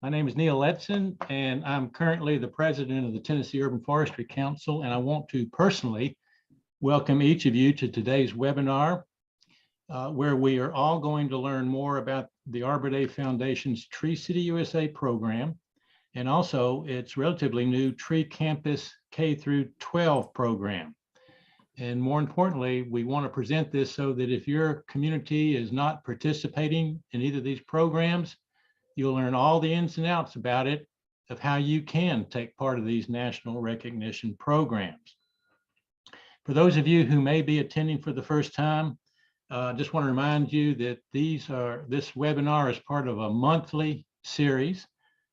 My name is Neil Edson, and I'm currently the president of the Tennessee Urban Forestry Council, and I want to personally welcome each of you to today's webinar, where we are all going to learn more about the Arbor Day Foundation's Tree City USA program, and also its relatively new Tree Campus K through 12 program. And more importantly, we want to present this so that if your community is not participating in either of these programs, you'll learn all the ins and outs about it, of how you can take part of these national recognition programs. For those of you who may be attending for the first time, just want to remind you that this webinar is part of a monthly series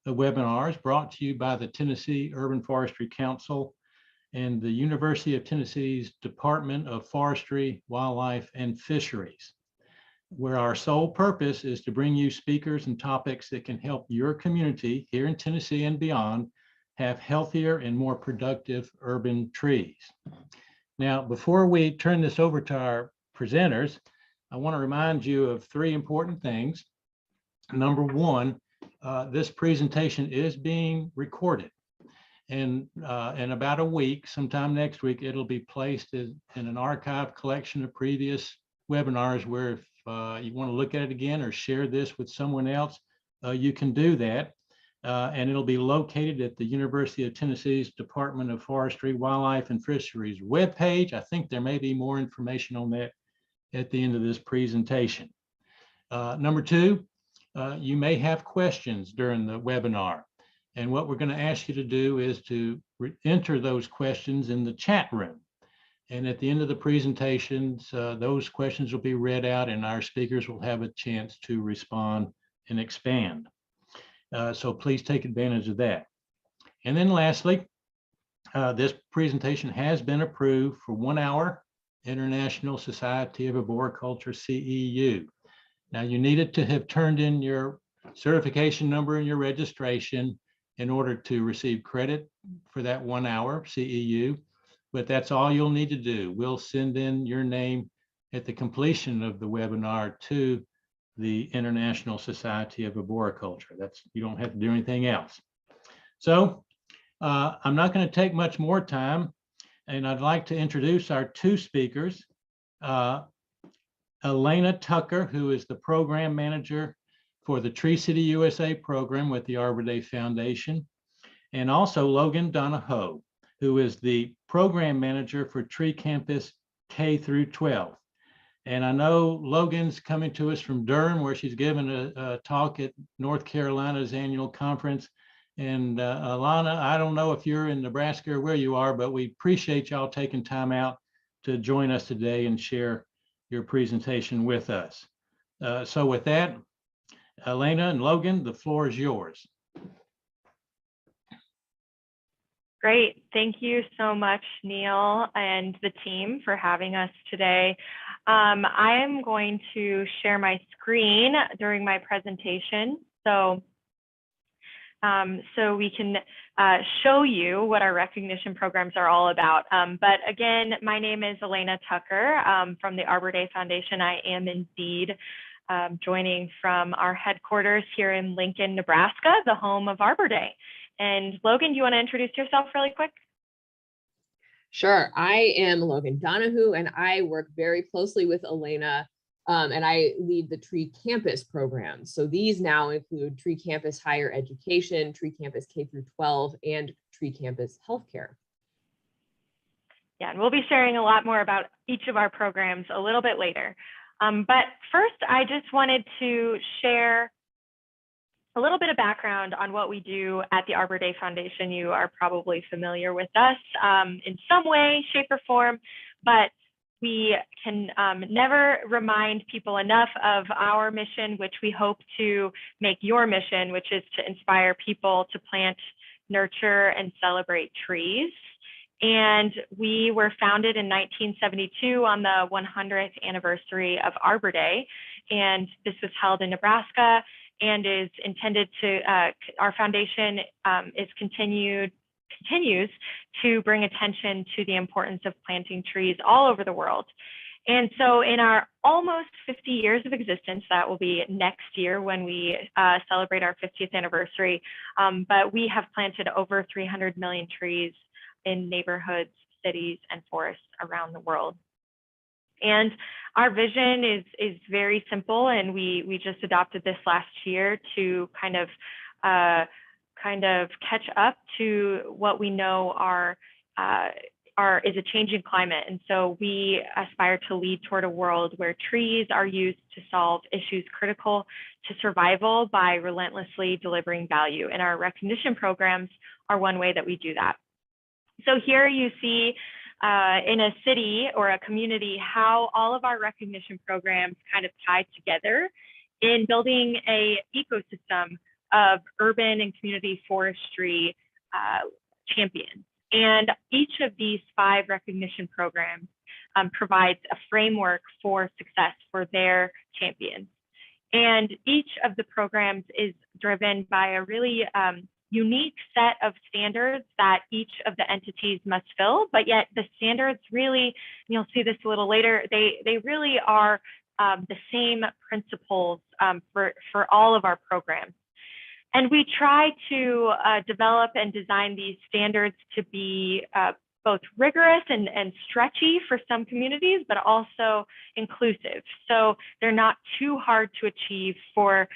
of webinars brought to you by the Tennessee Urban Forestry Council and the University of Tennessee's Department of Forestry, Wildlife, and Fisheries, where our sole purpose is to bring you speakers and topics that can help your community here in Tennessee and beyond have healthier and more productive urban trees. Now, before we turn this over to our presenters, I want to remind you of three important things. Number one, this presentation is being recorded. And in about a week, sometime next week, it'll be placed in an archive collection of previous webinars where if you want to look at it again or share this with someone else, you can do that. And it'll be located at the University of Tennessee's Department of Forestry, Wildlife, and Fisheries webpage. I think there may be more information on that at the end of this presentation. Number two, you may have questions during the webinar. And what we're going to ask you to do is to enter those questions in the chat room. And at the end of the presentations, those questions will be read out and our speakers will have a chance to respond and expand. So please take advantage of that. And then lastly, this presentation has been approved for 1 hour International Society of Arboriculture, CEU. Now you needed to have turned in your certification number and your registration in order to receive credit for that 1 hour CEU, but that's all you'll need to do. We'll send in your name at the completion of the webinar to the International Society of Arboriculture. You don't have to do anything else. So I'm not going to take much more time, and I'd like to introduce our two speakers. Elena Tucker, who is the program manager for the Tree City USA program with the Arbor Day Foundation, and also Logan Donahoe, who is the program manager for Tree Campus K through 12. And I know Logan's coming to us from Durham, where she's given a talk at North Carolina's annual conference. And Alana, I don't know if you're in Nebraska or where you are, but we appreciate y'all taking time out to join us today and share your presentation with us. So with that, Elena and Logan, the floor is yours. Great. Thank you so much, Neil and the team, for having us today. I am going to share my screen during my presentation so we can show you what our recognition programs are all about. But again, my name is Elena Tucker from the Arbor Day Foundation. I am indeed joining from our headquarters here in Lincoln, Nebraska, the home of Arbor Day. And Logan, do you want to introduce yourself really quick? Sure. I am Logan Donahoe, and I work very closely with Elena, and I lead the Tree Campus program. So these now include Tree Campus Higher Education, Tree Campus K through 12, and Tree Campus Healthcare. Yeah, and we'll be sharing a lot more about each of our programs a little bit later. But first, I just wanted to share a little bit of background on what we do at the Arbor Day Foundation. You are probably familiar with us in some way, shape, or form, but we can never remind people enough of our mission, which we hope to make your mission, which is to inspire people to plant, nurture, and celebrate trees. And we were founded in 1972 on the 100th anniversary of Arbor Day. And this was held in Nebraska and is intended to, our foundation continues to bring attention to the importance of planting trees all over the world. And so in our almost 50 years of existence, that will be next year when we celebrate our 50th anniversary, but we have planted over 300 million trees in neighborhoods, cities, and forests around the world. And our vision is very simple, and we just adopted this last year to kind of catch up to what we know is a changing climate. And so we aspire to lead toward a world where trees are used to solve issues critical to survival by relentlessly delivering value. And our recognition programs are one way that we do that. So here you see in a city or a community how all of our recognition programs kind of tie together in building a ecosystem of urban and community forestry champions. And each of these 5 recognition programs provides a framework for success for their champions. And each of the programs is driven by a really unique set of standards that each of the entities must fill, but yet the standards really, you'll see this a little later, they really are the same principles for all of our programs. And we try to develop and design these standards to be both rigorous and stretchy for some communities, but also inclusive. So they're not too hard to achieve for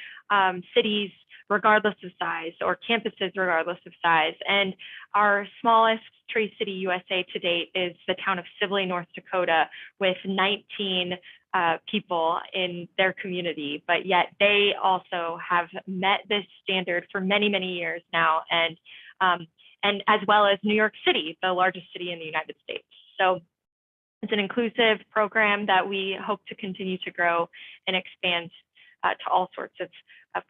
cities regardless of size, or campuses regardless of size. And our smallest Tree City USA to date is the town of Sibley, North Dakota, with 19 people in their community, but yet they also have met this standard for many, many years now, and as well as New York City, the largest city in the United States. So it's an inclusive program that we hope to continue to grow and expand to all sorts of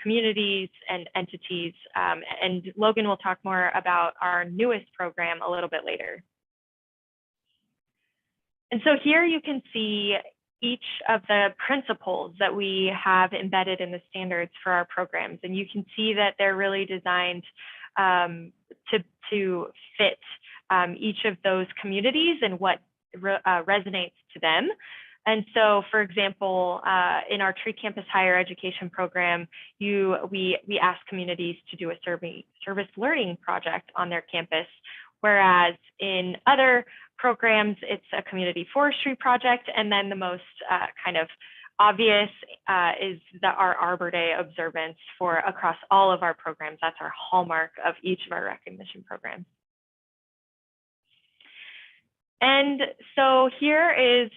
communities and entities. And Logan will talk more about our newest program a little bit later. And so here you can see each of the principles that we have embedded in the standards for our programs. And you can see that they're really designed to fit each of those communities and what resonates to them. And so, for example, in our Tree Campus Higher Education program, we ask communities to do a service learning project on their campus, whereas in other programs, it's a community forestry project. And then the most kind of obvious is our Arbor Day observance for across all of our programs. That's our hallmark of each of our recognition programs. And so here is,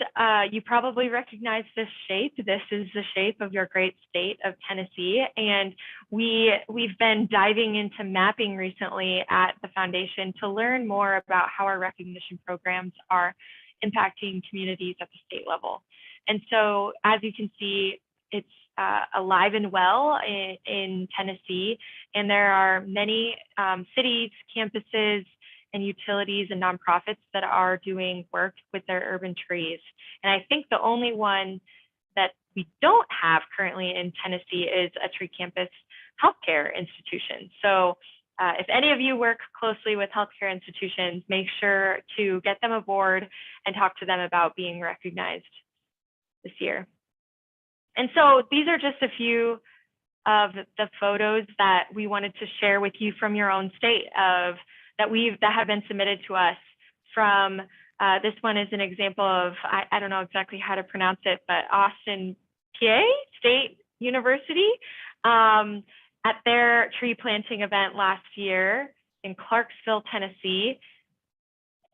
you probably recognize this shape. This is the shape of your great state of Tennessee. And we've been diving into mapping recently at the foundation to learn more about how our recognition programs are impacting communities at the state level. And so as you can see, it's alive and well in Tennessee. And there are many cities, campuses, and utilities and nonprofits that are doing work with their urban trees. And I think the only one that we don't have currently in Tennessee is a tree campus healthcare institution. So if any of you work closely with healthcare institutions, make sure to get them aboard and talk to them about being recognized this year. And so these are just a few of the photos that we wanted to share with you from your own state that have been submitted to us from, this one is an example of, I don't know exactly how to pronounce it, but Austin, PA State University, at their tree planting event last year in Clarksville, Tennessee.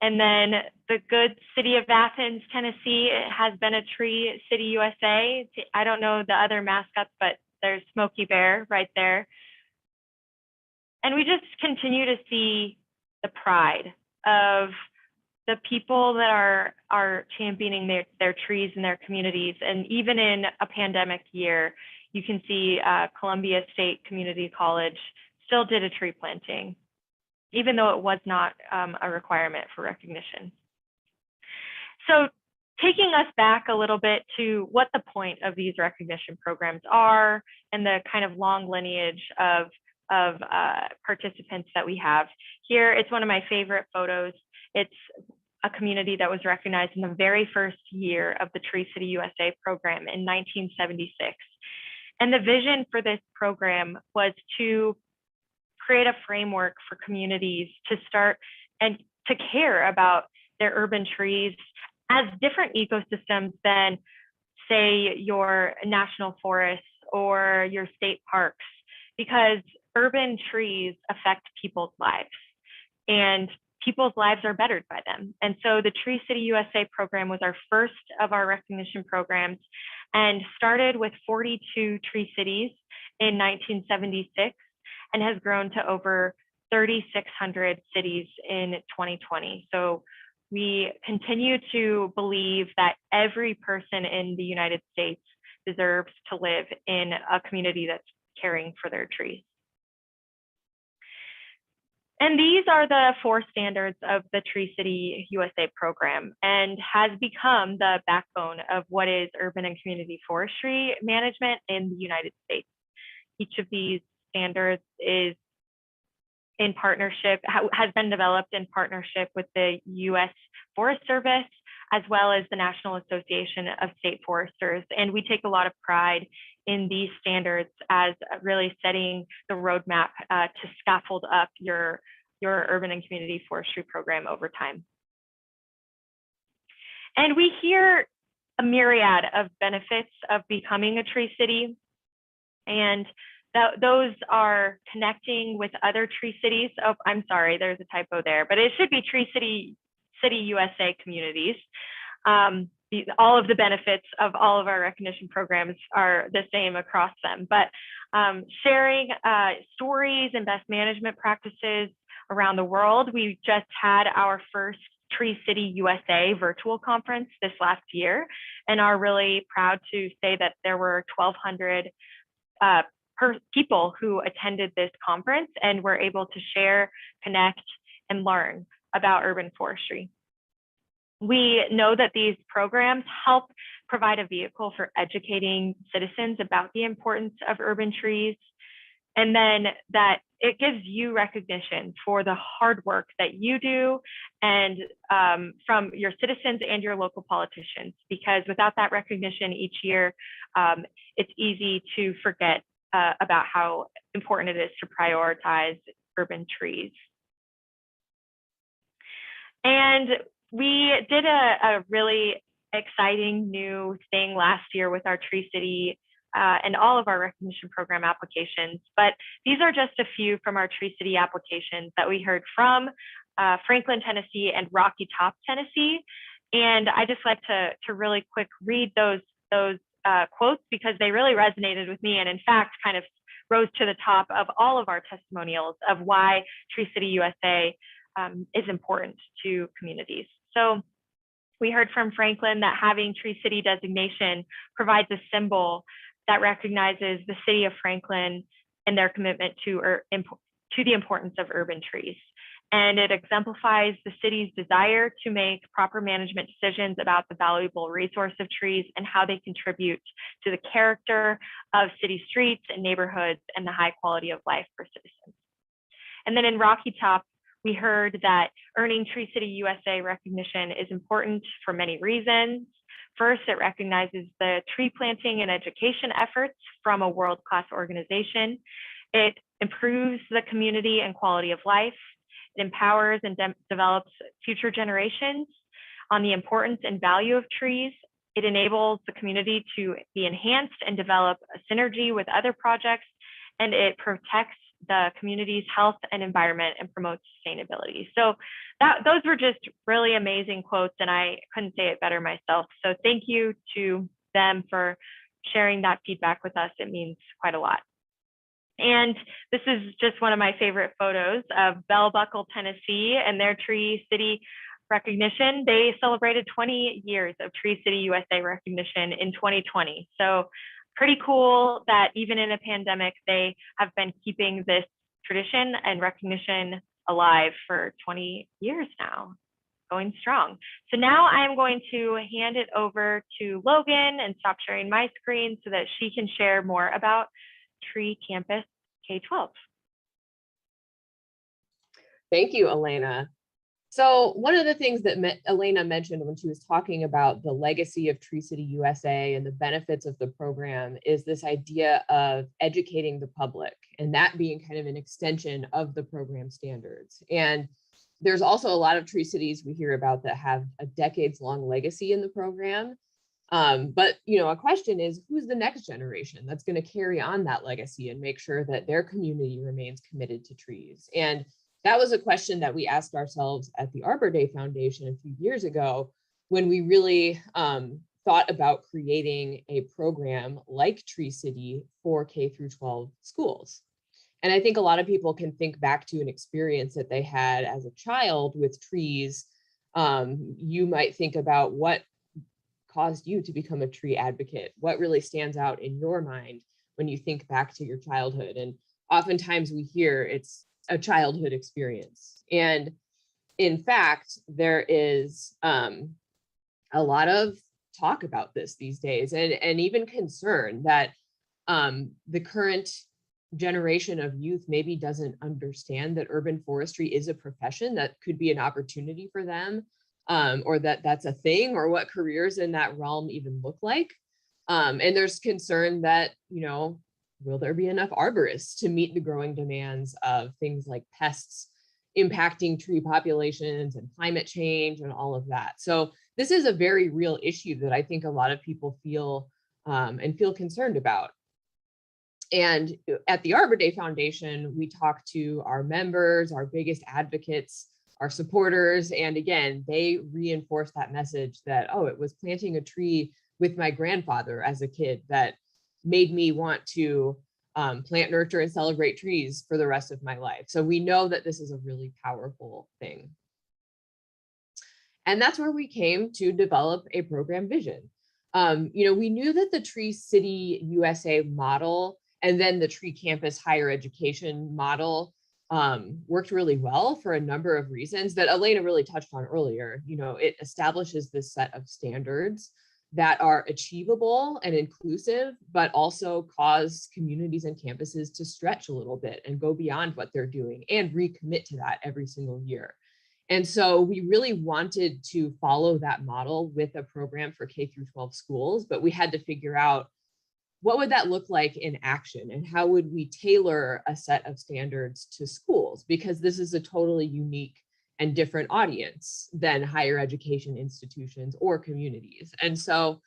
And then the good city of Athens, Tennessee, it has been a Tree City USA. I don't know the other mascots, but there's Smokey Bear right there. And we just continue to see the pride of the people that are championing their trees in their communities. And even in a pandemic year, you can see Columbia State Community College still did a tree planting, even though it was not a requirement for recognition. So taking us back a little bit to what the point of these recognition programs are and the kind of long lineage of participants that we have. Here, it's one of my favorite photos. It's a community that was recognized in the very first year of the Tree City USA program in 1976. And the vision for this program was to create a framework for communities to start and to care about their urban trees as different ecosystems than, say, your national forests or your state parks, because urban trees affect people's lives and people's lives are bettered by them. And so the Tree City USA program was our first of our recognition programs and started with 42 tree cities in 1976 and has grown to over 3,600 cities in 2020. So we continue to believe that every person in the United States deserves to live in a community that's caring for their trees. And these are the 4 standards of the Tree City USA program and has become the backbone of what is urban and community forestry management in the United States. Each of these standards is in partnership, has been developed in partnership with the U.S. Forest Service, as well as the National Association of State Foresters. And we take a lot of pride in these standards as really setting the roadmap to scaffold up your urban and community forestry program over time. And we hear a myriad of benefits of becoming a tree city. And those are connecting with other tree cities. Oh, I'm sorry, there's a typo there, but it should be Tree City USA communities. All of the benefits of all of our recognition programs are the same across them, but sharing stories and best management practices around the world. We just had our first Tree City USA virtual conference this last year and are really proud to say that there were 1,200 people who attended this conference and were able to share, connect, and learn about urban forestry. We know that these programs help provide a vehicle for educating citizens about the importance of urban trees, and then that it gives you recognition for the hard work that you do and from your citizens and your local politicians, because without that recognition each year, it's easy to forget about how important it is to prioritize urban trees. And we did a really exciting new thing last year with our Tree City and all of our recognition program applications, but these are just a few from our Tree City applications that we heard from Franklin, Tennessee and Rocky Top, Tennessee. And I just like to really quick read those quotes because they really resonated with me and in fact kind of rose to the top of all of our testimonials of why Tree City USA is important to communities. So we heard from Franklin that having Tree City designation provides a symbol that recognizes the city of Franklin and their commitment to the importance of urban trees. And it exemplifies the city's desire to make proper management decisions about the valuable resource of trees and how they contribute to the character of city streets and neighborhoods and the high quality of life for citizens. And then in Rocky Top, we heard that earning Tree City USA recognition is important for many reasons. First, it recognizes the tree planting and education efforts from a world-class organization. It improves the community and quality of life. It empowers and develops future generations on the importance and value of trees. It enables the community to be enhanced and develop a synergy with other projects, and it protects the community's health and environment and promotes sustainability. So those were just really amazing quotes, and I couldn't say it better myself. So thank you to them for sharing that feedback with us. It means quite a lot. And this is just one of my favorite photos of Bell Buckle, Tennessee, and their Tree City recognition. They celebrated 20 years of Tree City USA recognition in 2020. So pretty cool that even in a pandemic, they have been keeping this tradition and recognition alive for 20 years now, going strong. So now I'm going to hand it over to Logan and stop sharing my screen so that she can share more about Tree Campus K-12. Thank you, Elena. So one of the things that Elena mentioned when she was talking about the legacy of Tree City USA and the benefits of the program is this idea of educating the public, and that being kind of an extension of the program standards. And there's also a lot of tree cities we hear about that have a decades-long legacy in the program. But a question is, who's the next generation that's going to carry on that legacy and make sure that their community remains committed to trees? And that was a question that we asked ourselves at the Arbor Day Foundation a few years ago when we really thought about creating a program like Tree City for K through 12 schools. And I think a lot of people can think back to an experience that they had as a child with trees. You might think about what caused you to become a tree advocate, what really stands out in your mind when you think back to your childhood. And oftentimes we hear it's a childhood experience. And in fact, there is a lot of talk about this these days, and even concern that the current generation of youth maybe doesn't understand that urban forestry is a profession that could be an opportunity for them, or that that's a thing, or what careers in that realm even look like. And there's concern that, will there be enough arborists to meet the growing demands of things like pests impacting tree populations and climate change and all of that? So this is a very real issue that I think a lot of people feel concerned about. And at the Arbor Day Foundation, we talk to our members, our biggest advocates, our supporters, and again, they reinforce that message that, oh, it was planting a tree with my grandfather as a kid that made me want to plant, nurture, and celebrate trees for the rest of my life. So we know that this is a really powerful thing. And that's where we came to develop a program vision. We knew that the Tree City USA model and then the Tree Campus higher education model worked really well for a number of reasons that Elena really touched on earlier. It establishes this set of standards that are achievable and inclusive, but also cause communities and campuses to stretch a little bit and go beyond what they're doing and recommit to that every single year. And so we really wanted to follow that model with a program for K through 12 schools, but we had to figure out what would that look like in action and how would we tailor a set of standards to schools, because this is a totally unique and different audience than higher education institutions or communities. And so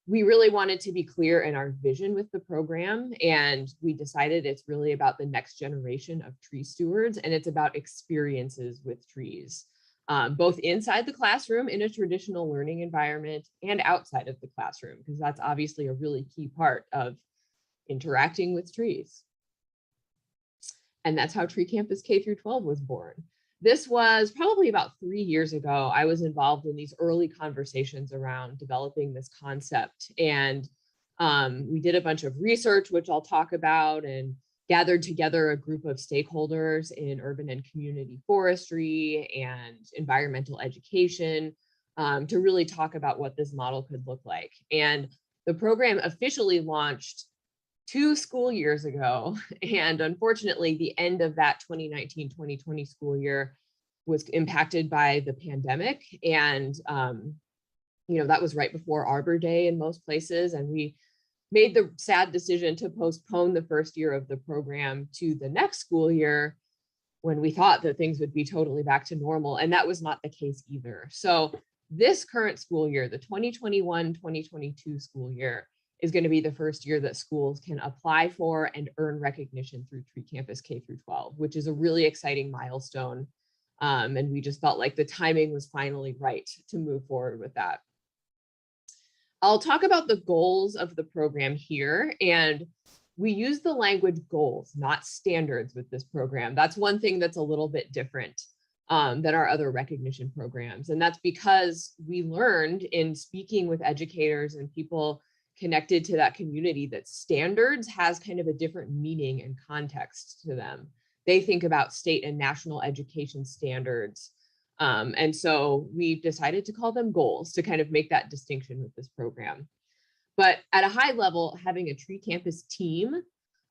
we really wanted to be clear in our vision with the program, and we decided it's really about the next generation of tree stewards, and it's about experiences with trees, both inside the classroom in a traditional learning environment and outside of the classroom, because that's obviously a really key part of interacting with trees. And that's how Tree Campus K through 12 was born. This was probably about 3 years ago. I was involved in these early conversations around developing this concept. And we did a bunch of research, which I'll talk about, and gathered together a group of stakeholders in urban and community forestry and environmental education to really talk about what this model could look like. And the program officially launched 2 school years ago. And unfortunately, the end of that 2019-2020 school year was impacted by the pandemic. And, that was right before Arbor Day in most places. And we made the sad decision to postpone the first year of the program to the next school year when we thought that things would be totally back to normal. And that was not the case either. So this current school year, the 2021-2022 school year, is going to be the first year that schools can apply for and earn recognition through Tree Campus K through 12, which is a really exciting milestone. And we just felt like the timing was finally right to move forward with that. I'll talk about the goals of the program here, and we use the language goals, not standards with this program. That's one thing that's a little bit different than our other recognition programs. And that's because we learned in speaking with educators and people connected to that community that standards has kind of a different meaning and context to them. They think about state and national education standards. And so we decided to call them goals to kind of make that distinction with this program. But at a high level, having a Tree Campus team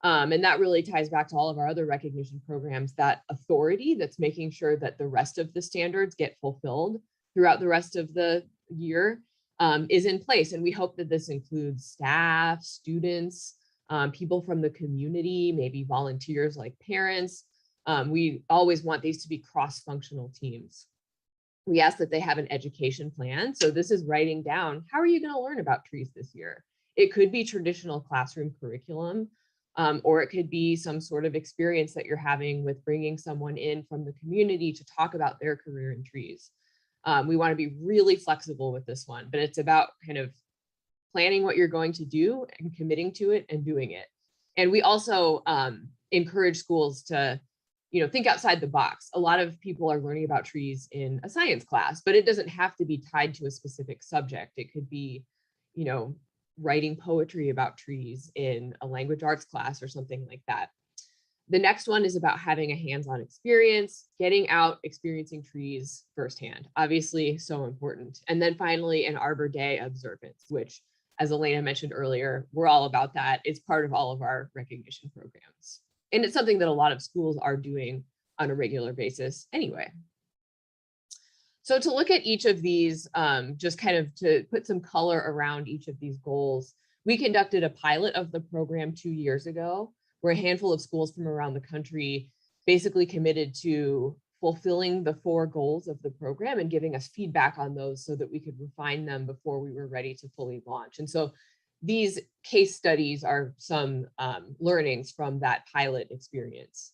And that really ties back to all of our other recognition programs, that authority that's making sure that the rest of the standards get fulfilled throughout the rest of the year is in place. And we hope that this includes staff, students, people from the community, maybe volunteers like parents. We always want these to be cross-functional teams. We ask that they have an education plan. So this is writing down, how are you going to learn about trees this year? It could be traditional classroom curriculum, or it could be some sort of experience that you're having with bringing someone in from the community to talk about their career in trees. We want to be really flexible with this one, but it's about kind of planning what you're going to do and committing to it and doing it. And we also encourage schools to, think outside the box. A lot of people are learning about trees in a science class, but it doesn't have to be tied to a specific subject. It could be, writing poetry about trees in a language arts class or something like that. The next one is about having a hands-on experience, getting out, experiencing trees firsthand, obviously so important. And then finally, an Arbor Day observance, which, as Elena mentioned earlier, we're all about that. It's part of all of our recognition programs. And it's something that a lot of schools are doing on a regular basis anyway. So to look at each of these, just kind of to put some color around each of these goals, we conducted a pilot of the program 2 years ago, where a handful of schools from around the country basically committed to fulfilling the 4 goals of the program and giving us feedback on those so that we could refine them before we were ready to fully launch. And so these case studies are some learnings from that pilot experience.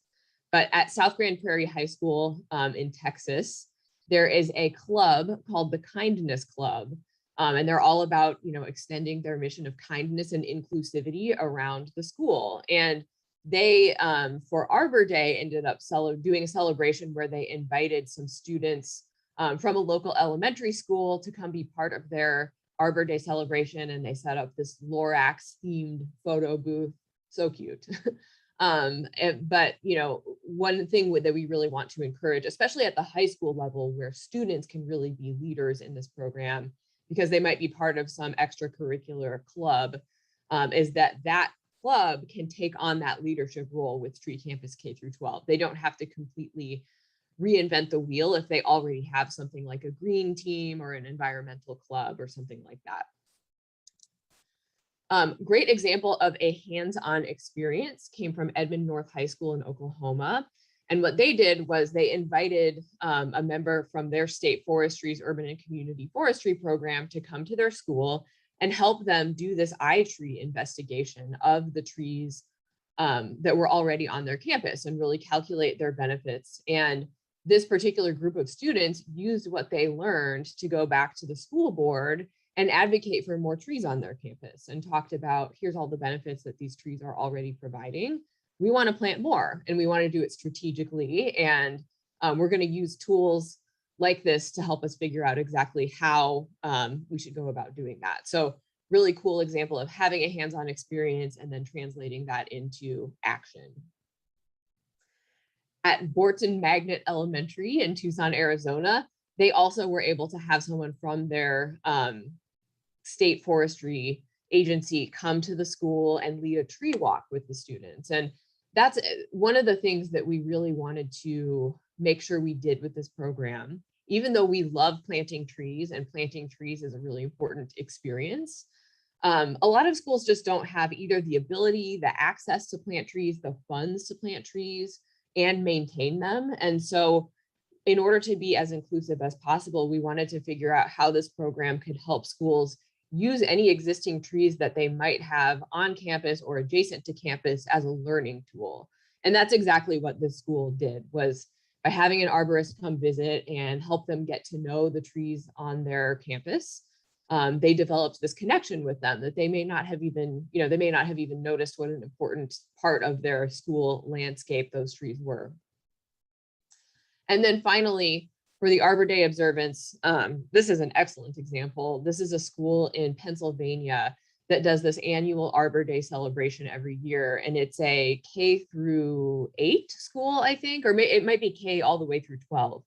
But at South Grand Prairie High School in Texas, there is a club called the Kindness Club. And they're all about, extending their mission of kindness and inclusivity around the school. And they, for Arbor Day, ended up doing a celebration where they invited some students from a local elementary school to come be part of their Arbor Day celebration. And they set up this Lorax themed photo booth. So cute. But, one thing that we really want to encourage, especially at the high school level, where students can really be leaders in this program, because they might be part of some extracurricular club, is that club can take on that leadership role with Tree Campus K through 12. They don't have to completely reinvent the wheel if they already have something like a green team or an environmental club or something like that. Great example of a hands-on experience came from Edmond North High School in Oklahoma. And what they did was they invited a member from their state forestry's urban and community forestry program to come to their school and help them do this eye tree investigation of the trees that were already on their campus and really calculate their benefits. And this particular group of students used what they learned to go back to the school board and advocate for more trees on their campus, and talked about, here's all the benefits that these trees are already providing. We want to plant more, and we want to do it strategically. And we're going to use tools like this to help us figure out exactly how we should go about doing that. So really cool example of having a hands-on experience and then translating that into action. At Borton Magnet Elementary in Tucson, Arizona, they also were able to have someone from their state forestry agency come to the school and lead a tree walk with the students. And that's one of the things that we really wanted to make sure we did with this program. Even though we love planting trees, and planting trees is a really important experience, a lot of schools just don't have either the ability, the access to plant trees, the funds to plant trees and maintain them. And so in order to be as inclusive as possible, we wanted to figure out how this program could help schools use any existing trees that they might have on campus or adjacent to campus as a learning tool. And that's exactly what this school did, was by having an arborist come visit and help them get to know the trees on their campus. They developed this connection with them that they may not have even, they may not have even noticed what an important part of their school landscape those trees were. And then finally, for the Arbor Day observance, this is an excellent example. This is a school in Pennsylvania that does this annual Arbor Day celebration every year. And it's a K through 8 school, I think, or it might be K all the way through 12.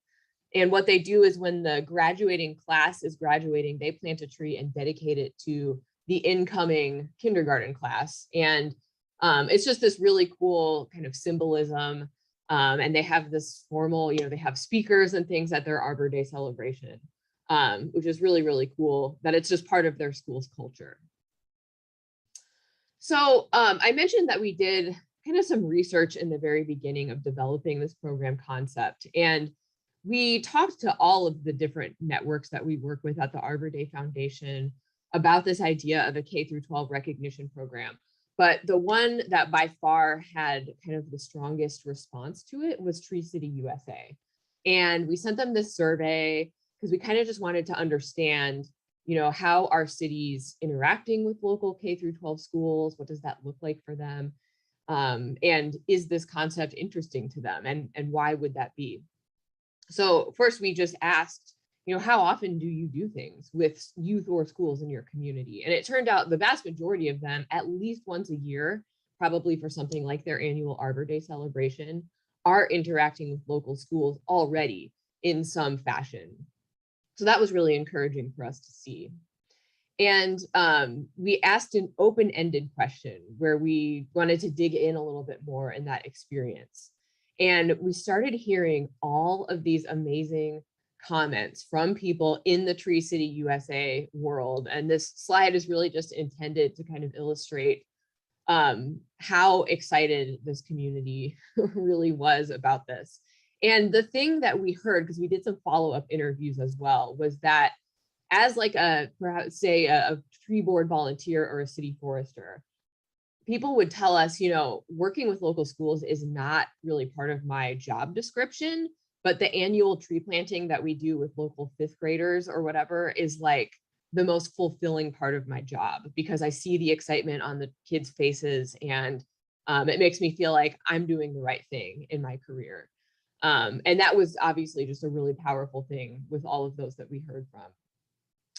And what they do is when the graduating class is graduating, they plant a tree and dedicate it to the incoming kindergarten class. And It's just this really cool kind of symbolism. And they have this formal, they have speakers and things at their Arbor Day celebration, which is really, really cool that it's just part of their school's culture. So I mentioned that we did kind of some research in the very beginning of developing this program concept. And we talked to all of the different networks that we work with at the Arbor Day Foundation about this idea of a K through 12 recognition program. But the one that by far had kind of the strongest response to it was Tree City USA. And we sent them this survey because we kind of just wanted to understand, how are cities interacting with local K through 12 schools? What does that look like for them? And is this concept interesting to them? And why would that be? So first, we just asked, how often do you do things with youth or schools in your community? And it turned out the vast majority of them, at least once a year, probably for something like their annual Arbor Day celebration, are interacting with local schools already in some fashion. So that was really encouraging for us to see. And we asked an open-ended question where we wanted to dig in a little bit more in that experience. And we started hearing all of these amazing comments from people in the Tree City USA world. And this slide is really just intended to kind of illustrate how excited this community really was about this. And the thing that we heard, because we did some follow-up interviews as well, was that as like perhaps say a tree board volunteer or a city forester, people would tell us, working with local schools is not really part of my job description, but the annual tree planting that we do with local fifth graders or whatever is like the most fulfilling part of my job, because I see the excitement on the kids' faces, and it makes me feel like I'm doing the right thing in my career. And that was obviously just a really powerful thing with all of those that we heard from.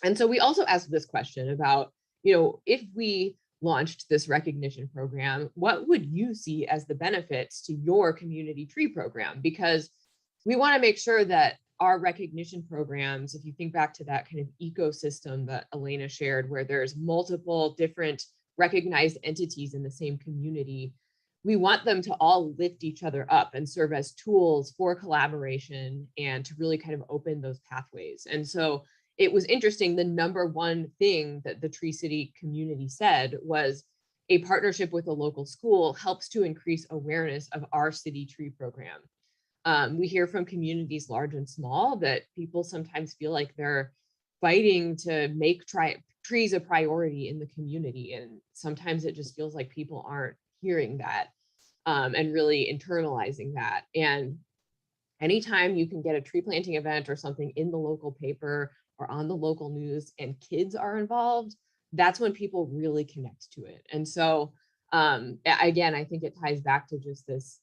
And so we also asked this question about, if we launched this recognition program, what would you see as the benefits to your community tree program? Because we want to make sure that our recognition programs, if you think back to that kind of ecosystem that Elena shared, where there's multiple different recognized entities in the same community, we want them to all lift each other up and serve as tools for collaboration and to really kind of open those pathways. And so it was interesting, the number one thing that the Tree City community said was a partnership with a local school helps to increase awareness of our city tree program. We hear from communities large and small that people sometimes feel like they're fighting to make trees a priority in the community. And sometimes it just feels like people aren't hearing that and really internalizing that. And anytime you can get a tree planting event or something in the local paper or on the local news and kids are involved, that's when people really connect to it. And so again, I think it ties back to just this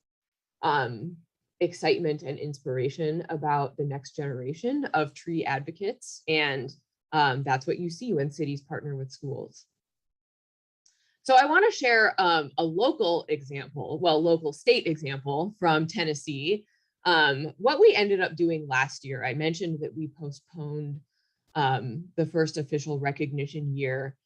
excitement and inspiration about the next generation of tree advocates. And that's what you see when cities partner with schools. So I want to share a local example, local state example from Tennessee. What we ended up doing last year, I mentioned that we postponed the first official recognition year.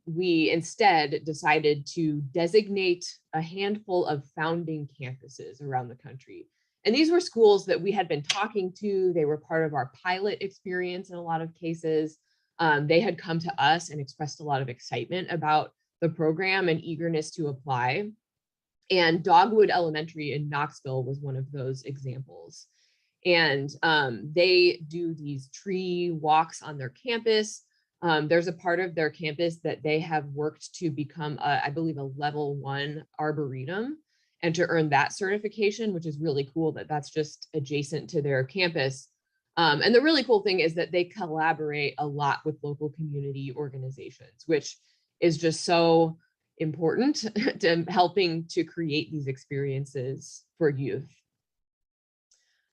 We instead decided to designate a handful of founding campuses around the country. And these were schools that we had been talking to. They were part of our pilot experience in a lot of cases. They had come to us and expressed a lot of excitement about the program and eagerness to apply. And Dogwood Elementary in Knoxville was one of those examples. And they do these tree walks on their campus. There's a part of their campus that they have worked to become, I believe, a level 1 arboretum and to earn that certification, which is really cool that that's just adjacent to their campus. And the really cool thing is that they collaborate a lot with local community organizations, which is just so important to helping to create these experiences for youth.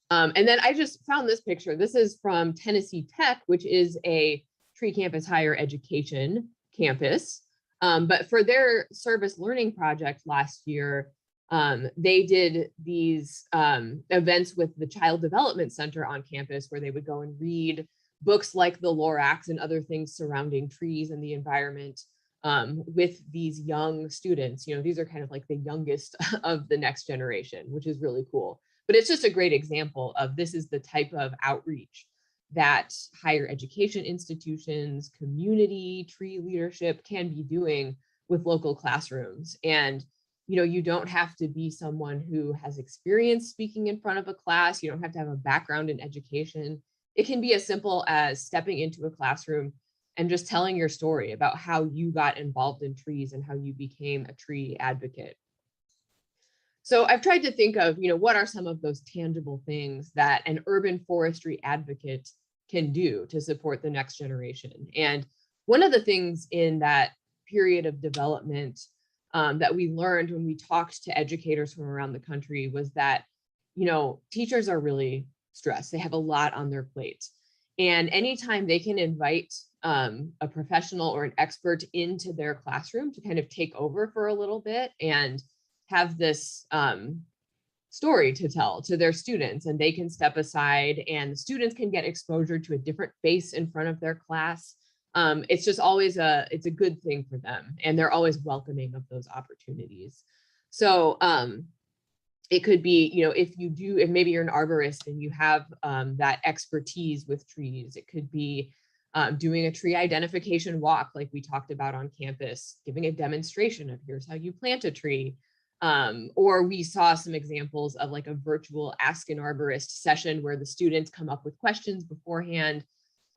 And then I just found this picture. This is from Tennessee Tech, which is a Tree Campus higher education campus. But for their service learning project last year, they did these events with the Child Development Center on campus, where they would go and read books like The Lorax and other things surrounding trees and the environment with these young students. You know, these are kind of like the youngest of the next generation, which is really cool. But it's just a great example of this is the type of outreach that higher education institutions, community, tree leadership can be doing with local classrooms. And, you know, you don't have to be someone who has experience speaking in front of a class. You don't have to have a background in education. It can be as simple as stepping into a classroom and just telling your story about how you got involved in trees and how you became a tree advocate. So I've tried to think of, you know, what are some of those tangible things that an urban forestry advocate can do to support the next generation. And one of the things in that period of development that we learned when we talked to educators from around the country was that, you know, teachers are really stressed. They have a lot on their plate. And anytime they can invite a professional or an expert into their classroom to kind of take over for a little bit and have this story to tell to their students, and they can step aside and the students can get exposure to a different face in front of their class. It's just always it's a good thing for them, and they're always welcoming of those opportunities. So it could be, you know, if maybe you're an arborist and you have that expertise with trees, it could be doing a tree identification walk like we talked about on campus, giving a demonstration of here's how you plant a tree. Or we saw some examples of like a virtual Ask an Arborist session where the students come up with questions beforehand.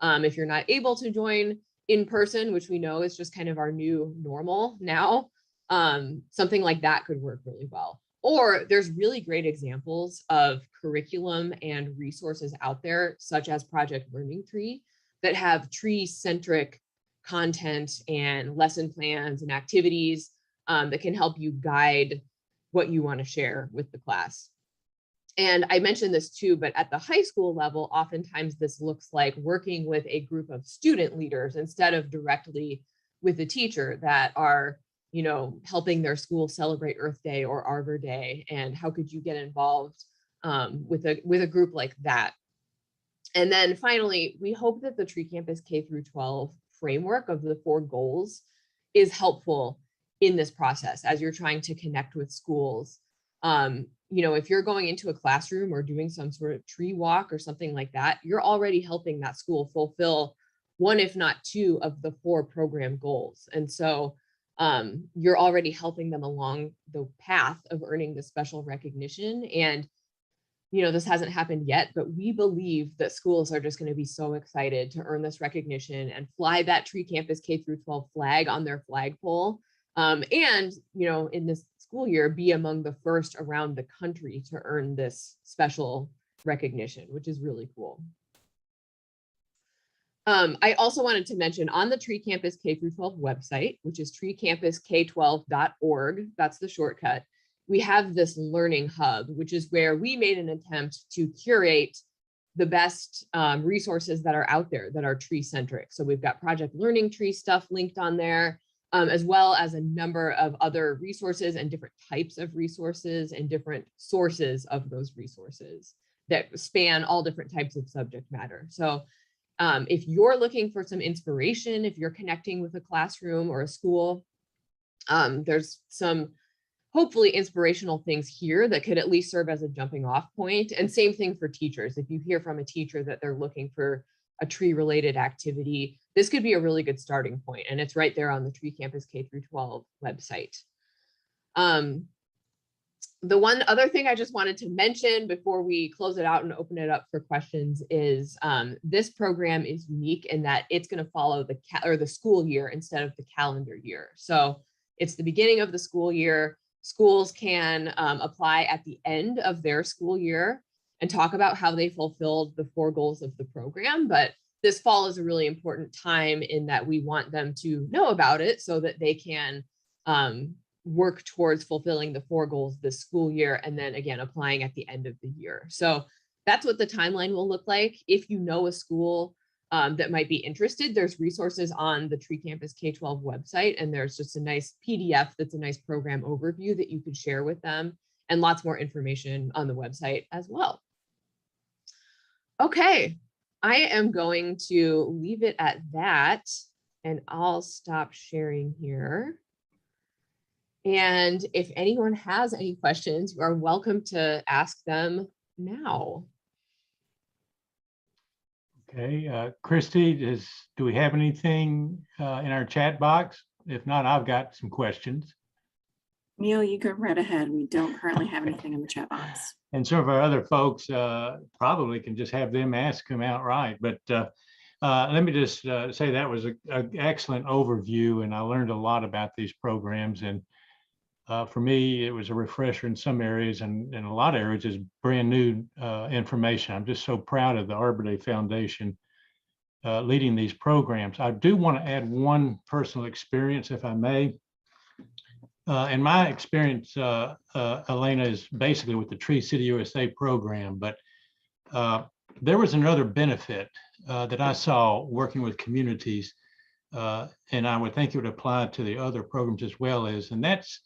If you're not able to join in person, which we know is just kind of our new normal now, something like that could work really well. Or there's really great examples of curriculum and resources out there, such as Project Learning Tree, that have tree-centric content and lesson plans and activities that can help you guide what you want to share with the class. And I mentioned this too, but at the high school level, oftentimes this looks like working with a group of student leaders instead of directly with the teacher that are, you know, helping their school celebrate Earth Day or Arbor Day. And how could you get involved with a group like that? And then finally, we hope that the Tree Campus K-12 framework of the 4 goals is helpful in this process as you're trying to connect with schools. You know, if you're going into a classroom or doing some sort of tree walk or something like that, you're already helping that school fulfill 1, if not 2, of the 4 program goals. And so you're already helping them along the path of earning the special recognition. And, you know, this hasn't happened yet, but we believe that schools are just going to be so excited to earn this recognition and fly that Tree Campus K-12 flag on their flagpole. And, you know, in this school year, be among the first around the country to earn this special recognition, which is really cool. I also wanted to mention on the Tree Campus K-12 website, which is treecampusK12.org, that's the shortcut, we have this learning hub, which is where we made an attempt to curate the best resources that are out there that are tree-centric. So we've got Project Learning Tree stuff linked on there, as well as a number of other resources and different types of resources and different sources of those resources that span all different types of subject matter. So if you're looking for some inspiration, if you're connecting with a classroom or a school, there's some hopefully inspirational things here that could at least serve as a jumping off point. And same thing for teachers. If you hear from a teacher that they're looking for a tree related activity, this could be a really good starting point. And it's right there on the Tree Campus K-12 website. The one other thing I just wanted to mention before we close it out and open it up for questions is this program is unique in that it's going to follow the school year instead of the calendar year. So it's the beginning of the school year. Schools can apply at the end of their school year and talk about how they fulfilled the 4 goals of the program. But this fall is a really important time in that we want them to know about it so that they can work towards fulfilling the 4 goals this school year, and then again, applying at the end of the year. So that's what the timeline will look like. If you know a school that might be interested, there's resources on the Tree Campus K-12 website, and there's just a nice PDF that's a nice program overview that you could share with them, and lots more information on the website as well. Okay, I am going to leave it at that. And I'll stop sharing here. And if anyone has any questions, you are welcome to ask them now. Okay, Christy, do we have anything in our chat box? If not, I've got some questions. Neil, you go right ahead. We don't currently have anything in the chat box. And some of our other folks probably can just have them ask them outright. But let me just say that was an excellent overview, and I learned a lot about these programs. And for me, it was a refresher in some areas, and in a lot of areas is brand new information. I'm just so proud of the Arbor Day Foundation leading these programs. I do want to add one personal experience, if I may. And my experience, Elena, is basically with the Tree City USA program, but there was another benefit that I saw working with communities, and I would think it would apply to the other programs as well, and that's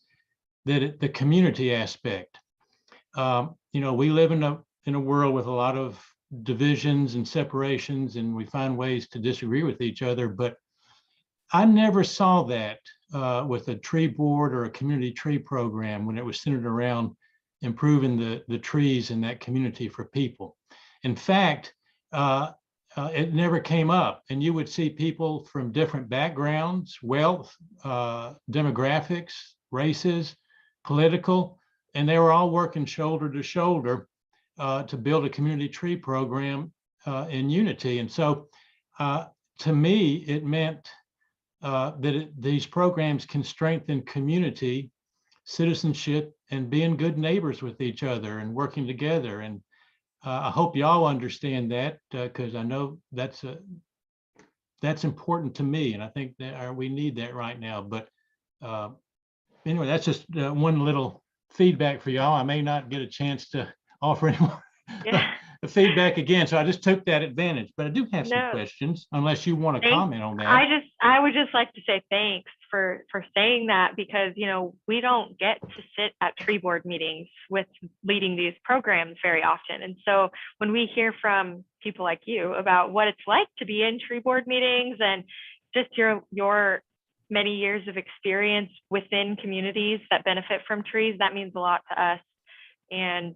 that the community aspect. You know, we live in a world with a lot of divisions and separations, and we find ways to disagree with each other, but I never saw that with a tree board or a community tree program when it was centered around improving the trees in that community for people. In fact, it never came up, and you would see people from different backgrounds, wealth, demographics, races, political, and they were all working shoulder to shoulder to build a community tree program in unity. And so to me, it meant that these programs can strengthen community, citizenship, and being good neighbors with each other and working together. And I hope y'all understand that, because I know that's important to me, and I think that we need that right now. But anyway, that's just one little feedback for y'all. I may not get a chance to offer any more the feedback again, so I just took that advantage. But I do have some questions, unless you want to comment on that. I would just like to say thanks for saying that, because you know, we don't get to sit at tree board meetings with leading these programs very often, and so when we hear from people like you about what it's like to be in tree board meetings and just your many years of experience within communities that benefit from trees, that means a lot to us. And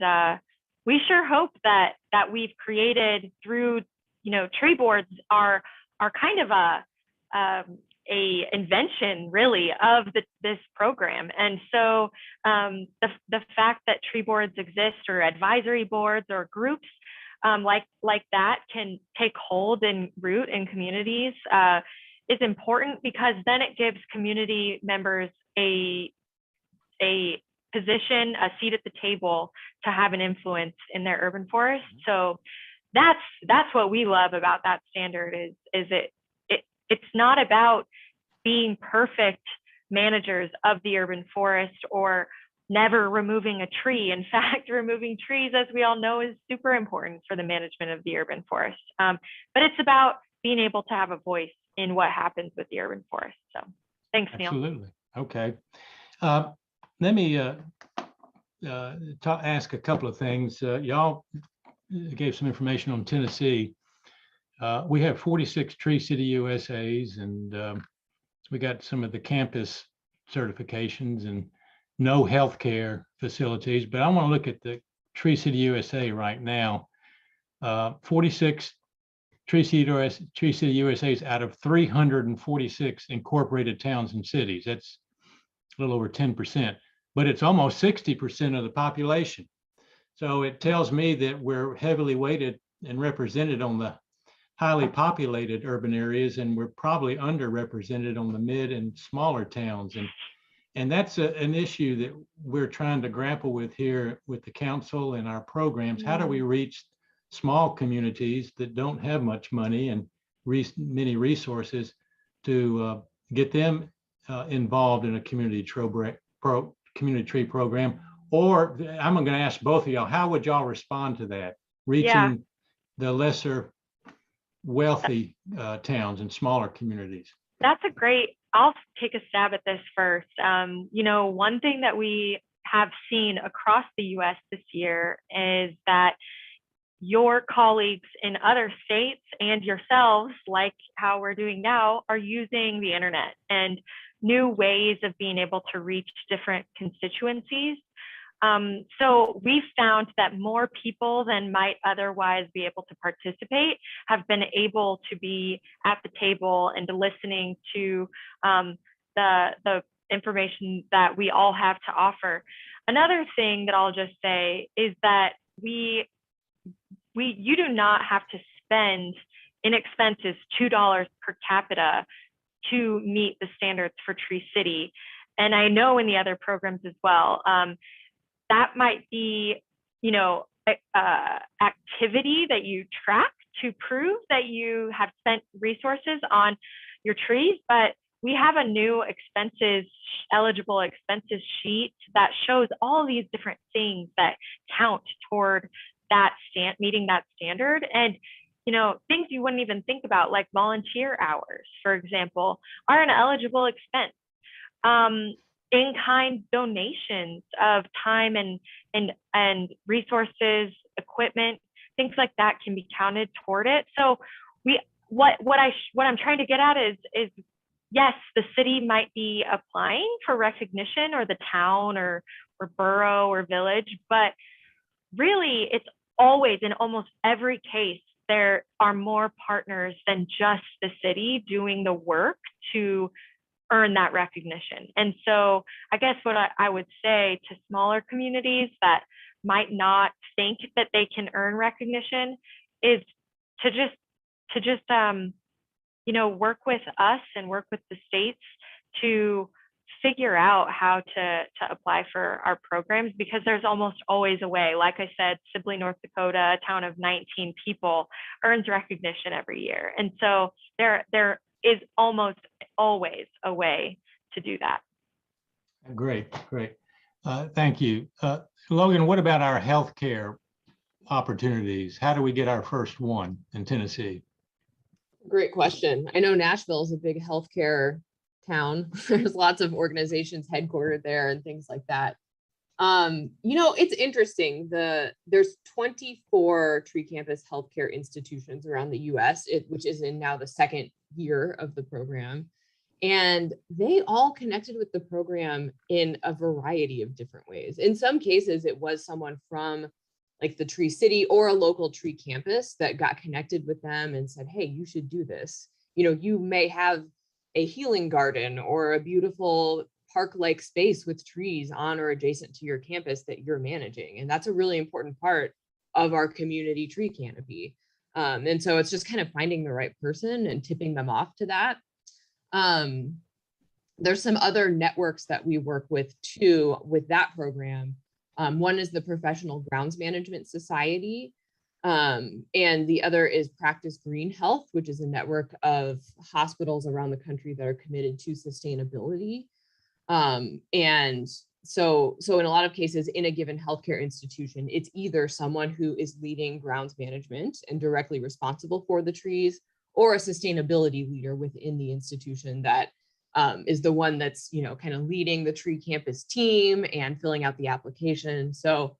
we sure hope that we've created through, you know, tree boards are kind of a invention really of this program. And so the fact that tree boards exist, or advisory boards or groups like that can take hold and root in communities is important, because then it gives community members a position, a seat at the table to have an influence in their urban forest. So that's what we love about that standard is it's not about being perfect managers of the urban forest or never removing a tree. In fact, removing trees, as we all know, is super important for the management of the urban forest. But it's about being able to have a voice in what happens with the urban forest. So thanks, Neil. Absolutely. Okay. Let me ask a couple of things. Y'all gave some information on Tennessee. We have 46 Tree City USAs, and we got some of the campus certifications and no healthcare facilities. But I want to look at the Tree City USA right now. 46 Tree City USAs out of 346 incorporated towns and cities. That's a little over 10%, but it's almost 60% of the population. So it tells me that we're heavily weighted and represented on the highly populated urban areas, and we're probably underrepresented on the mid and smaller towns. And that's an issue that we're trying to grapple with here with the council and our programs. How do we reach small communities that don't have much money and many resources to get them involved in a community tree program? Or I'm going to ask both of y'all, how would y'all respond to that? Reaching the lesser wealthy towns and smaller communities. That's a great, I'll take a stab at this first. You know, one thing that we have seen across the US this year is that your colleagues in other states and yourselves, like how we're doing now, are using the internet and new ways of being able to reach different constituencies. So we found that more people than might otherwise be able to participate have been able to be at the table and listening to the information that we all have to offer. Another thing that I'll just say is that you do not have to spend in expenses $2 per capita to meet the standards for Tree City. And I know in the other programs as well, that might be, you know, activity that you track to prove that you have spent resources on your trees, but we have a new eligible expenses sheet that shows all these different things that count toward that meeting that standard. And, you know, things you wouldn't even think about, like volunteer hours, for example, are an eligible expense. In-kind donations of time and resources, equipment, things like that can be counted toward it. So what I'm trying to get at is yes, the city might be applying for recognition, or the town or borough or village, but really it's always, in almost every case, there are more partners than just the city doing the work to earn that recognition. And so I guess what I would say to smaller communities that might not think that they can earn recognition is to just you know, work with us and work with the states to figure out how to apply for our programs, because there's almost always a way. Like I said, Sibley, North Dakota, a town of 19 people, earns recognition every year. And so there is almost always a way to do that. Great. Thank you. Logan, what about our healthcare opportunities? How do we get our first one in Tennessee? Great question. I know Nashville is a big healthcare town. There's lots of organizations headquartered there and things like that. You know, it's interesting. There's 24 Tree Campus healthcare institutions around the US, which is in now the second year of the program. And they all connected with the program in a variety of different ways. In some cases, it was someone from like the Tree City or a local Tree Campus that got connected with them and said, hey, you should do this. You know, you may have a healing garden or a beautiful park-like space with trees on or adjacent to your campus that you're managing. And that's a really important part of our community tree canopy. And so it's just kind of finding the right person and tipping them off to that. There's some other networks that we work with too with that program. One is the Professional Grounds Management Society, and the other is Practice Green Health, which is a network of hospitals around the country that are committed to sustainability. And so in a lot of cases in a given healthcare institution, it's either someone who is leading grounds management and directly responsible for the trees, or a sustainability leader within the institution that is the one that's, you know, kind of leading the Tree Campus team and filling out the application. So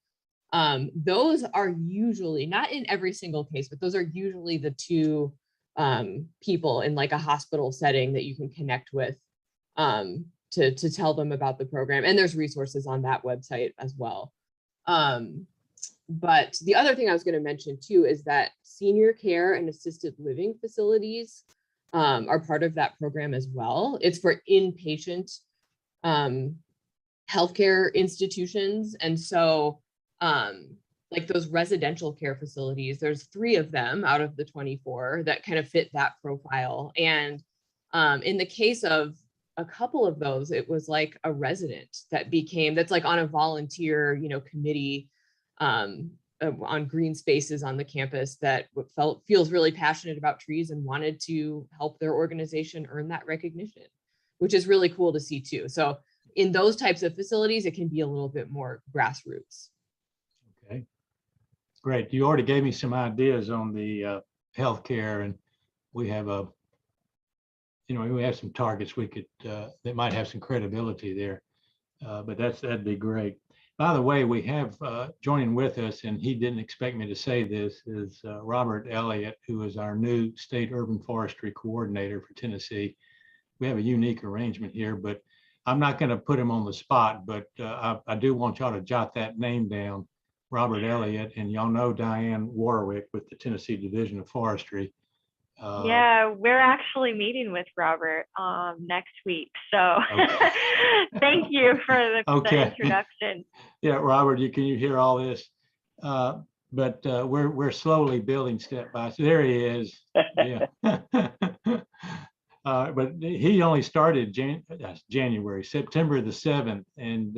those are usually, not in every single case, but those are usually the two people in like a hospital setting that you can connect with to tell them about the program. And there's resources on that website as well. But the other thing I was going to mention too is that senior care and assisted living facilities are part of that program as well. It's for inpatient healthcare institutions. And so like those residential care facilities, there's 3 of them out of the 24 that kind of fit that profile. And in the case of a couple of those, it was like a resident that's like on a volunteer, you know, committee on green spaces on the campus that feels really passionate about trees and wanted to help their organization earn that recognition, which is really cool to see too. So in those types of facilities, it can be a little bit more grassroots. Okay, great. You already gave me some ideas on the healthcare, and we have we have some targets we could that might have some credibility there, but that'd be great. by the way, we have joining with us, and he didn't expect me to say this, is Robert Elliott, who is our new state urban forestry coordinator for Tennessee. We have a unique arrangement here, but I'm not going to put him on the spot, but I do want y'all to jot that name down, Robert Elliott, and y'all know Diane Warwick with the Tennessee Division of Forestry. Yeah, we're actually meeting with Robert next week. So Okay. thank you for the introduction. Yeah, Robert, can you hear all this? But we're slowly building step by step. There he is. Yeah. But he only started January, September the 7th, and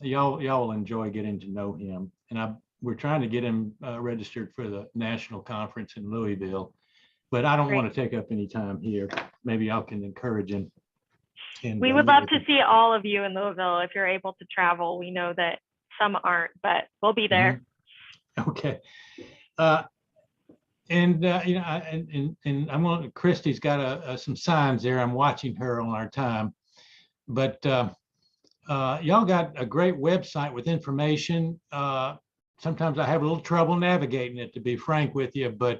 y'all will enjoy getting to know him. And we're trying to get him registered for the national conference in Louisville, but I don't want to take up any time here. Maybe y'all can encourage him. And, we would love to see all of you in Louisville if you're able to travel. We know that some aren't, but we'll be there. Mm-hmm. Okay. And I'm on. Christy's got some signs there. I'm watching her on our time, but y'all got a great website with information. Sometimes I have a little trouble navigating it, to be frank with you, but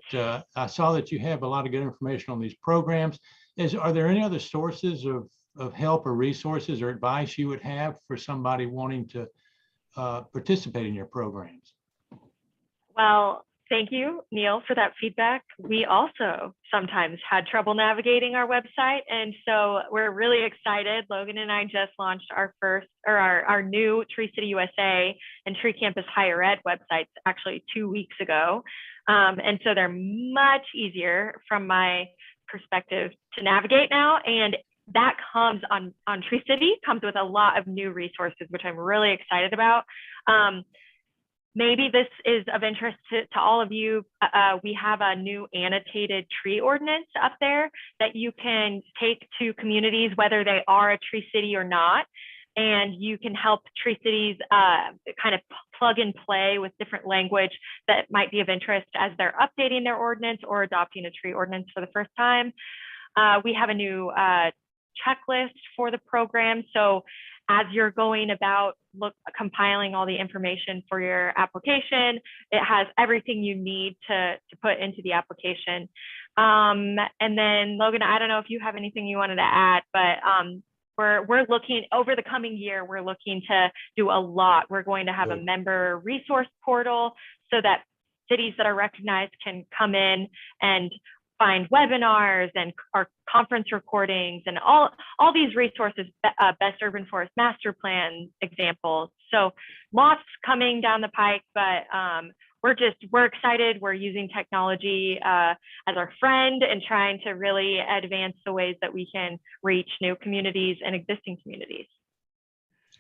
I saw that you have a lot of good information on these programs. Are there any other sources of help or resources or advice you would have for somebody wanting to participate in your programs? Well, thank you, Neil, for that feedback. We also sometimes had trouble navigating our website. And so we're really excited. Logan and I just launched our new Tree City USA and Tree Campus Higher Ed websites actually 2 weeks ago. And so they're much easier from my perspective to navigate now. And that comes on Tree City, comes with a lot of new resources, which I'm really excited about. Maybe this is of interest to all of you. We have a new annotated tree ordinance up there that you can take to communities, whether they are a Tree City or not. And you can help Tree Cities kind of plug and play with different language that might be of interest as they're updating their ordinance or adopting a tree ordinance for the first time. We have a new checklist for the program. So as you're going about compiling all the information for your application, it has everything you need to put into the application. And then Logan, I don't know if you have anything you wanted to add, but we're looking over the coming year, we're looking to do a lot. We're going to have a member resource portal so that cities that are recognized can come in and find webinars and our conference recordings and all these resources, best urban forest master plan examples. So lots coming down the pike, but we're excited. We're using technology as our friend and trying to really advance the ways that we can reach new communities and existing communities.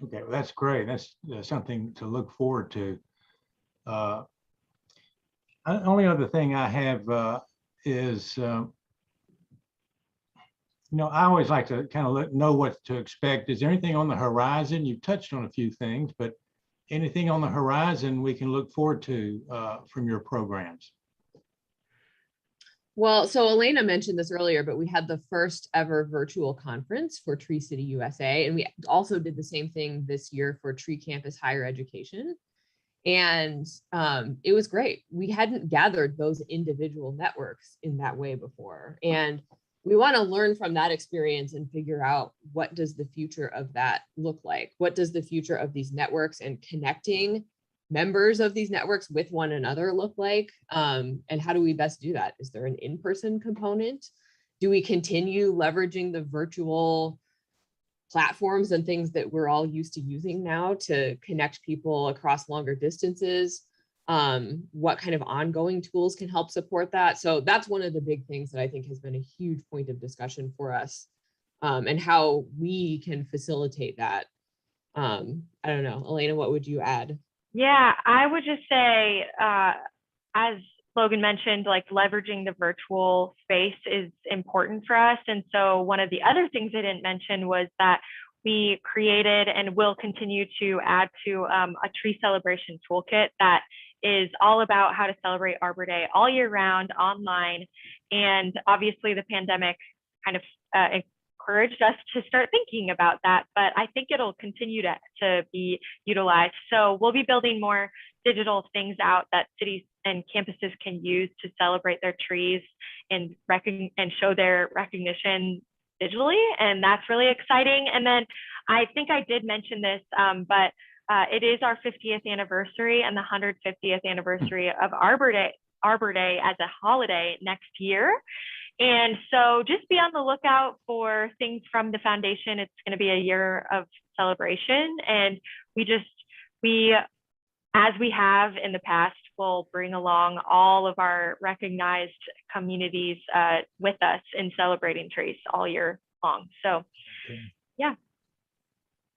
Okay, well, that's great. That's something to look forward to. Only other thing I have is, I always like to kind of know what to expect. Is there anything on the horizon? You've touched on a few things, but anything on the horizon we can look forward to from your programs? Well, so Elena mentioned this earlier, but we had the first ever virtual conference for Tree City USA. And we also did the same thing this year for Tree Campus Higher Education. And it was great. We hadn't gathered those individual networks in that way before. And we want to learn from that experience and figure out, what does the future of that look like? What does the future of these networks and connecting members of these networks with one another look like? And how do we best do that? Is there an in-person component? Do we continue leveraging the virtual platforms and things that we're all used to using now to connect people across longer distances? What kind of ongoing tools can help support that? So that's one of the big things that I think has been a huge point of discussion for us, and how we can facilitate that. I don't know, Elena, what would you add? Yeah, I would just say, as Logan mentioned, like leveraging the virtual space is important for us. And so one of the other things I didn't mention was that we created and will continue to add to a tree celebration toolkit that is all about how to celebrate Arbor Day all year round online. And obviously the pandemic kind of encouraged us to start thinking about that, but I think it'll continue to be utilized. So we'll be building more digital things out that cities and campuses can use to celebrate their trees and show their recognition digitally, and that's really exciting. And then I think I did mention this, but it is our 50th anniversary and the 150th anniversary of Arbor Day as a holiday next year. And so just be on the lookout for things from the foundation. It's going to be a year of celebration, and we, as we have in the past, will bring along all of our recognized communities with us in celebrating trees all year long. So, yeah.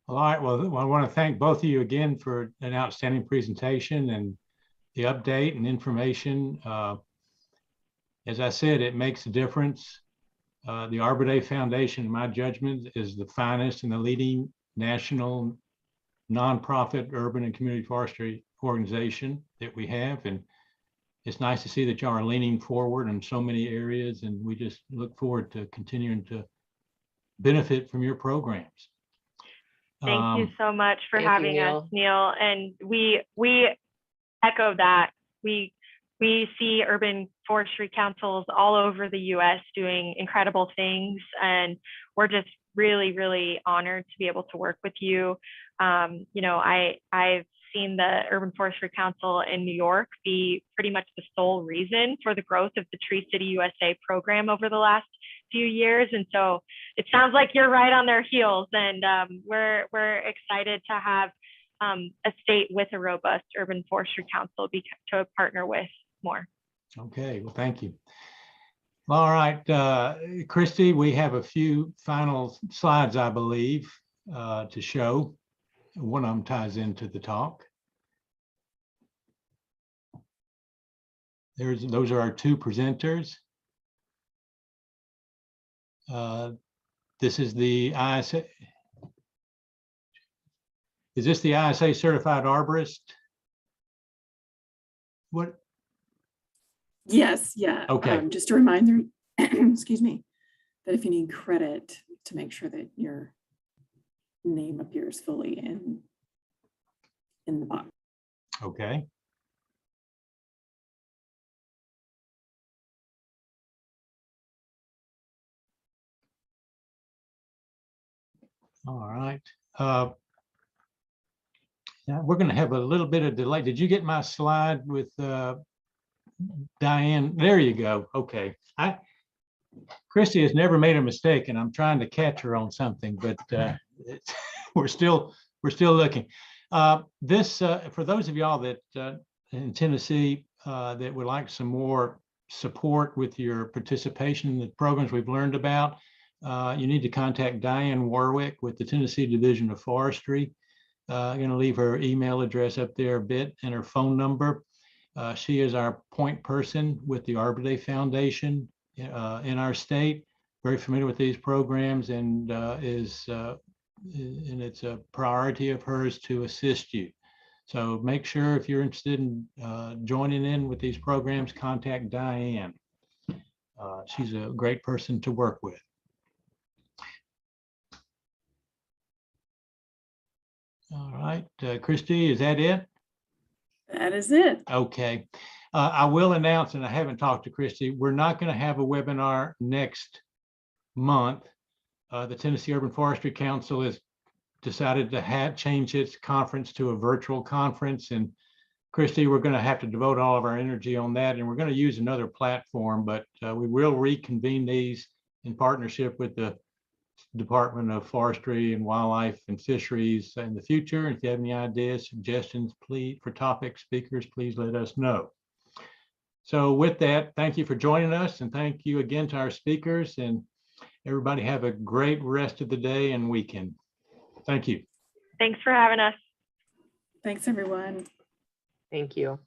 All right. Well, I want to thank both of you again for an outstanding presentation and the update and information. As I said, it makes a difference. The Arbor Day Foundation, in my judgment, is the finest and the leading national nonprofit urban and community forestry organization that we have. And it's nice to see that y'all are leaning forward in so many areas, and we just look forward to continuing to benefit from your programs. Thank you so much for having us, Neil. And we echo that. We see urban forestry councils all over the U.S. doing incredible things, and we're just really, really honored to be able to work with you. You know, I've seen the Urban Forestry Council in New York be pretty much the sole reason for the growth of the Tree City USA program over the last few years. And so it sounds like you're right on their heels, and we're excited to have a state with a robust Urban Forestry Council to partner with more. Okay, well, thank you. All right, Christy, we have a few final slides, I believe, to show. One of them ties into the talk. Those are our two presenters. This is the ISA. Is this the ISA certified arborist? What? Yes, yeah. Okay. Just a reminder, excuse me, that if you need credit, to make sure that your name appears fully in the box. Okay. All right. Now we're going to have a little bit of delay. Did you get my slide with Diane? There you go. Okay. Christy has never made a mistake, and I'm trying to catch her on something, but we're still looking. This for those of y'all that in Tennessee that would like some more support with your participation in the programs we've learned about, you need to contact Diane Warwick with the Tennessee Division of Forestry. I'm going to leave her email address up there a bit and her phone number. She is our point person with the Arbor Day Foundation in our state, very familiar with these programs, and it's a priority of hers to assist you. So make sure if you're interested in joining in with these programs, contact Diane. She's a great person to work with. All right, Christy, is that it? That is it. Okay. I will announce, and I haven't talked to Christy, we're not going to have a webinar next month. The Tennessee Urban Forestry Council has decided to change its conference to a virtual conference. And Christy, we're going to have to devote all of our energy on that. And we're going to use another platform, but we will reconvene these in partnership with the Department of Forestry and Wildlife and Fisheries in the future. And if you have any ideas, suggestions, please, for topic speakers, please let us know. So with that, thank you for joining us, and thank you again to our speakers, and everybody have a great rest of the day and weekend. Thank you. Thanks for having us. Thanks, everyone. Thank you.